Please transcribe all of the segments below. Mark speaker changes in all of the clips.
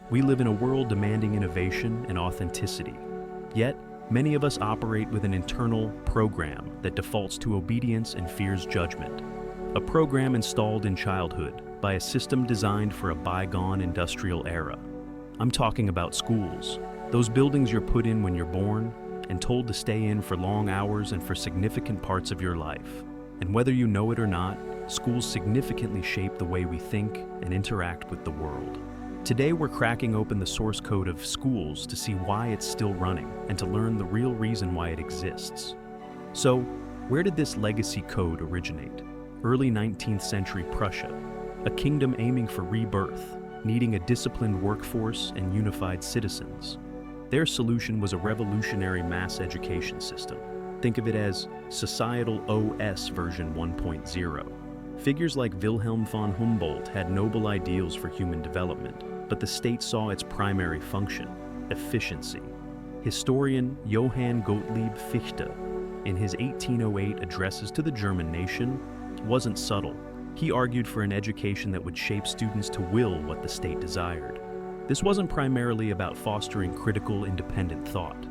Speaker 1: We live in a world demanding innovation and authenticity. Yet, many of us operate with an internal program that defaults to obedience and fears judgment. A program installed in childhood by a system designed for a bygone industrial era. I'm talking about schools, those buildings you're put in when you're born and told to stay in for long hours and for significant parts of your life. And whether you know it or not, schools significantly shape the way we think and interact with the world. Today we're cracking open the source code of schools to see why it's still running and to learn the real reason why it exists. So, where did this legacy code originate? Early 19th century Prussia, a kingdom aiming for rebirth, needing a disciplined workforce and unified citizens. Their solution was a revolutionary mass education system. Think of it as Societal OS version 1.0. Figures like Wilhelm von Humboldt had noble ideals for human development, but the state saw its primary function, efficiency. Historian Johann Gottlieb Fichte, in his 1808 addresses to the German nation, wasn't subtle. He argued for an education that would shape students to will what the state desired. This wasn't primarily about fostering critical, independent thought.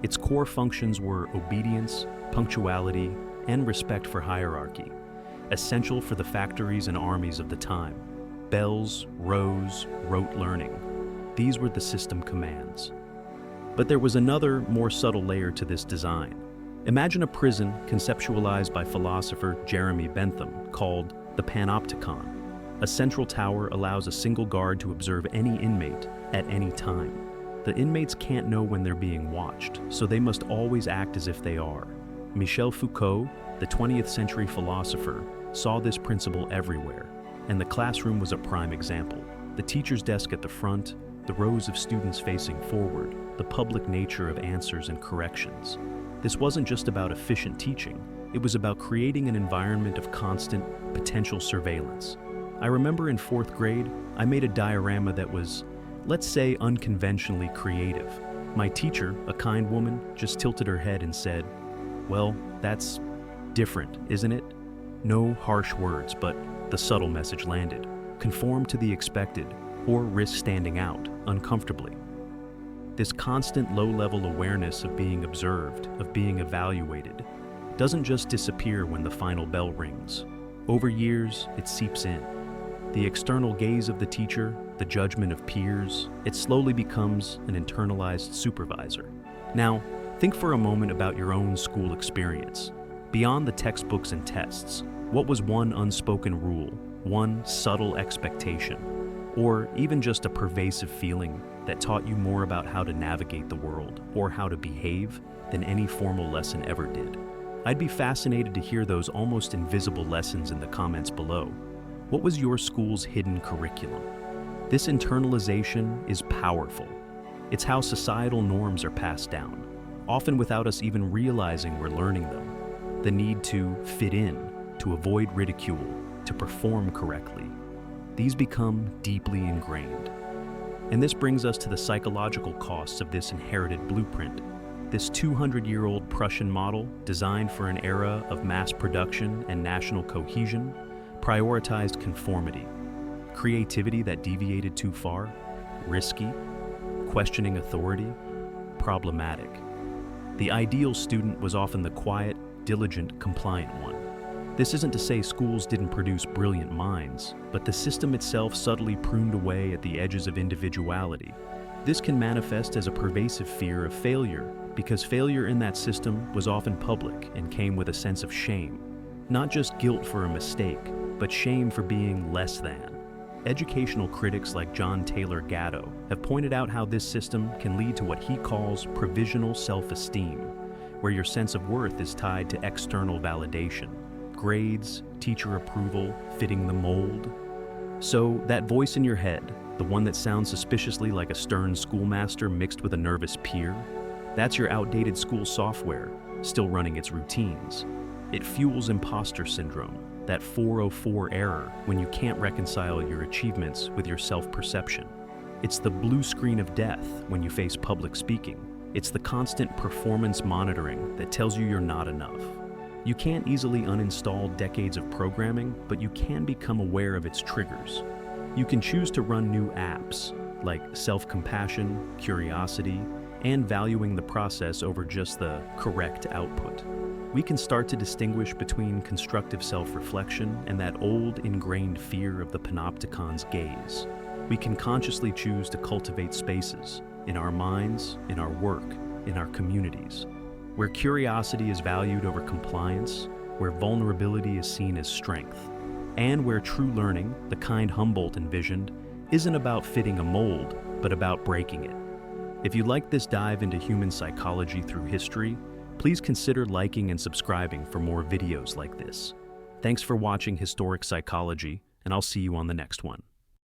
Speaker 1: Its core functions were obedience, punctuality, and respect for hierarchy, essential for the factories and armies of the time. Bells, rows, rote learning. These were the system commands. But there was another, more subtle layer to this design. Imagine a prison conceptualized by philosopher Jeremy Bentham called the Panopticon. A central tower allows a single guard to observe any inmate at any time. The inmates can't know when they're being watched, so they must always act as if they are. Michel Foucault, the 20th century philosopher, saw this principle everywhere, and the classroom was a prime example. The teacher's desk at the front, the rows of students facing forward, the public nature of answers and corrections. This wasn't just about efficient teaching, it was about creating an environment of constant, potential surveillance. I remember in 4th grade, I made a diorama that was, let's say, unconventionally creative. My teacher, a kind woman, just tilted her head and said, "Well, that's different, isn't it?" No harsh words, but the subtle message landed. Conform to the expected, or risk standing out uncomfortably. This constant low-level awareness of being observed, of being evaluated, doesn't just disappear when the final bell rings. Over years, it seeps in. The external gaze of the teacher, the judgment of peers, it slowly becomes an internalized supervisor. Now, think for a moment about your own school experience. Beyond the textbooks and tests, what was one unspoken rule, one subtle expectation, or even just a pervasive feeling that taught you more about how to navigate the world or how to behave than any formal lesson ever did? I'd be fascinated to hear those almost invisible lessons in the comments below. What was your school's hidden curriculum? This internalization is powerful. It's how societal norms are passed down, often without us even realizing we're learning them. The need to fit in, to avoid ridicule, to perform correctly. These become deeply ingrained. And this brings us to the psychological costs of this inherited blueprint. This 200-year-old Prussian model, designed for an era of mass production and national cohesion, prioritized conformity. Creativity that deviated too far, risky. Questioning authority, problematic. The ideal student was often the quiet, diligent, compliant one. This isn't to say schools didn't produce brilliant minds, but the system itself subtly pruned away at the edges of individuality. This can manifest as a pervasive fear of failure, because failure in that system was often public and came with a sense of shame. Not just guilt for a mistake, but shame for being less than. Educational critics like John Taylor Gatto have pointed out how this system can lead to what he calls provisional self-esteem, where your sense of worth is tied to external validation. Grades, teacher approval, fitting the mold. So that voice in your head, the one that sounds suspiciously like a stern schoolmaster mixed with a nervous peer, that's your outdated school software, still running its routines. It fuels imposter syndrome, that 404 error when you can't reconcile your achievements with your self-perception. It's the blue screen of death when you face public speaking. It's the constant performance monitoring that tells you you're not enough. You can't easily uninstall decades of programming, but you can become aware of its triggers. You can choose to run new apps, like self-compassion, curiosity, and valuing the process over just the correct output, we can start to distinguish between constructive self-reflection and that old ingrained fear of the panopticon's gaze. We can consciously choose to cultivate spaces in our minds, in our work, in our communities, where curiosity is valued over compliance, where vulnerability is seen as strength, and where true learning, the kind Humboldt envisioned, isn't about fitting a mold, but about breaking it. If you like this dive into human psychology through history, please consider liking and subscribing for more videos like this. Thanks for watching Historic Psychology, and I'll see you on the next one.